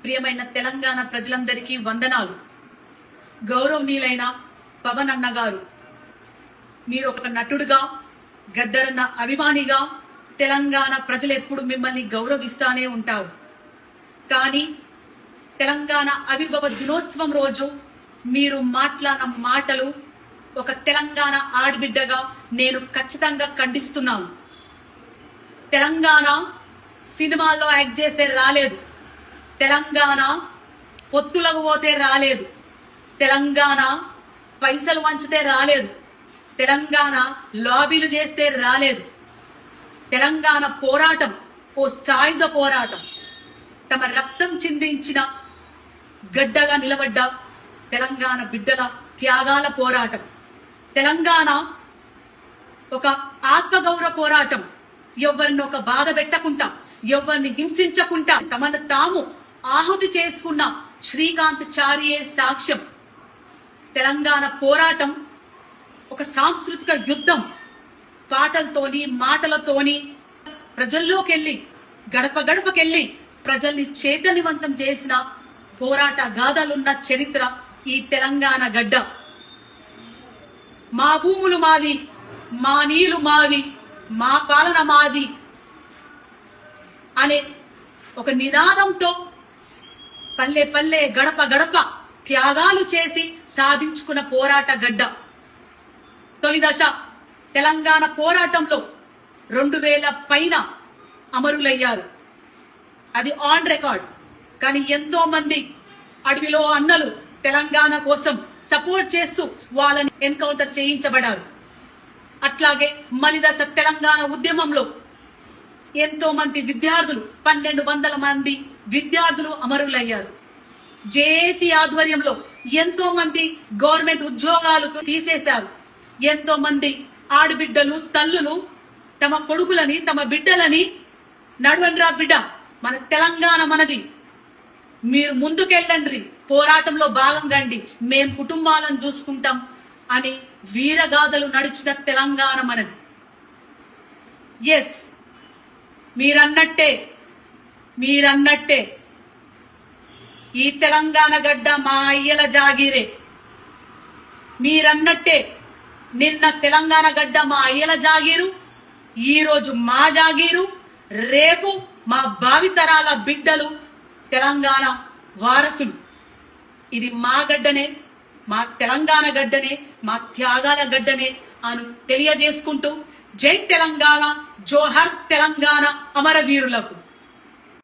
ప్రియమైన తెలంగాణ ప్రజలందరికీ వందనాలు. గౌరవనీయులైన పవన్ అన్న గారు, మీరు ఒక నటుడుగా, గద్దరన్న అభిమానిగా తెలంగాణ ప్రజలు ఎప్పుడు మిమ్మల్ని గౌరవిస్తానే ఉంటారు. కానీ తెలంగాణ ఆవిర్భావ దినోత్సవం రోజు మీరు మాట్లాడిన మాటలు ఒక తెలంగాణ ఆడబిడ్డగా నేను ఖచ్చితంగా ఖండిస్తున్నాను. తెలంగాణ సినిమాల్లో యాక్ట్ చేస్తే రాలేదు, తెలంగాణ పొత్తులకు పోతే రాలేదు, తెలంగాణ పైసలు వంచితే రాలేదు, తెలంగాణ లాబీలు చేస్తే రాలేదు. తెలంగాణ పోరాటం ఓ సాయుధ పోరాటం. తమ రక్తం చిందించిన గడ్డగా నిలబడ్డ తెలంగాణ బిడ్డల త్యాగాల పోరాటం. తెలంగాణ ఒక ఆత్మగౌరవ పోరాటం. ఎవరిని ఒక బాధ పెట్టకుండా, ఎవరిని హింసించకుండా తమను తాము ఆహుతి చేసుకున్న శ్రీకాంత్ చారియే సాక్ష్యం. తెలంగాణ పోరాటం ఒక సాంస్కృతిక యుద్ధం. పాటలతోని, మాటలతోని ప్రజల్లోకెళ్లి, గడప గడపకెళ్లి ప్రజల్ని చైతన్యవంతం చేసిన పోరాట గాథలున్న చరిత్ర ఈ తెలంగాణ గడ్డ. మా భూములు మావి, మా నీళ్లు మావి, మా పాలన మాది అనే ఒక నినాదంతో పల్లె పల్లె, గడప గడప త్యాగాలు చేసి సాధించుకున్న పోరాట గడ్డ. తొలి దశ తెలంగాణ పోరాటంలో 2000 పైన అమరులయ్యారు. అది ఆన్ రికార్డ్. కానీ ఎంతో మంది అడవిలో అన్నలు తెలంగాణ కోసం సపోర్ట్ చేస్తూ వాళ్ళని ఎన్కౌంటర్ చేయించబడ్డారు. అట్లాగే మలి దశ తెలంగాణ ఉద్యమంలో ఎంతో మంది విద్యార్థులు, 1200 మంది విద్యార్థులు అమరులయ్యారు. జేఏసీ ఆధ్వర్యంలో ఎంతో మంది గవర్నమెంట్ ఉద్యోగాలు తీసేశారు. ఎంతో మంది ఆడబిడ్డలు, తల్లులు తమ కొడుకులని, తమ బిడ్డలని నడవండ్రా బిడ్డ, మన తెలంగాణ మనది, మీరు ముందుకెళ్ళండి, పోరాటంలో భాగం కండి, మేం కుటుంబాలను చూసుకుంటాం అని వీరగాథలు నడిచిన తెలంగాణ మనది. ఎస్, మీరన్నట్టే ఈ తెలంగాణ గడ్డ మా అయ్యల జాగీరే. మీరన్నట్టే నిన్న తెలంగాణ గడ్డ మా అయ్యల జాగీరు, ఈ రోజు మా జాగీరు, రేపు మా భావితరాల బిడ్డలు తెలంగాణ వారసులు. ఇది మా గడ్డనే, మా తెలంగాణ గడ్డనే, మా త్యాగాల గడ్డనే అని తెలియజేసుకుంటూ జై తెలంగాణ, జోహర్ తెలంగాణ అమరవీరులకు.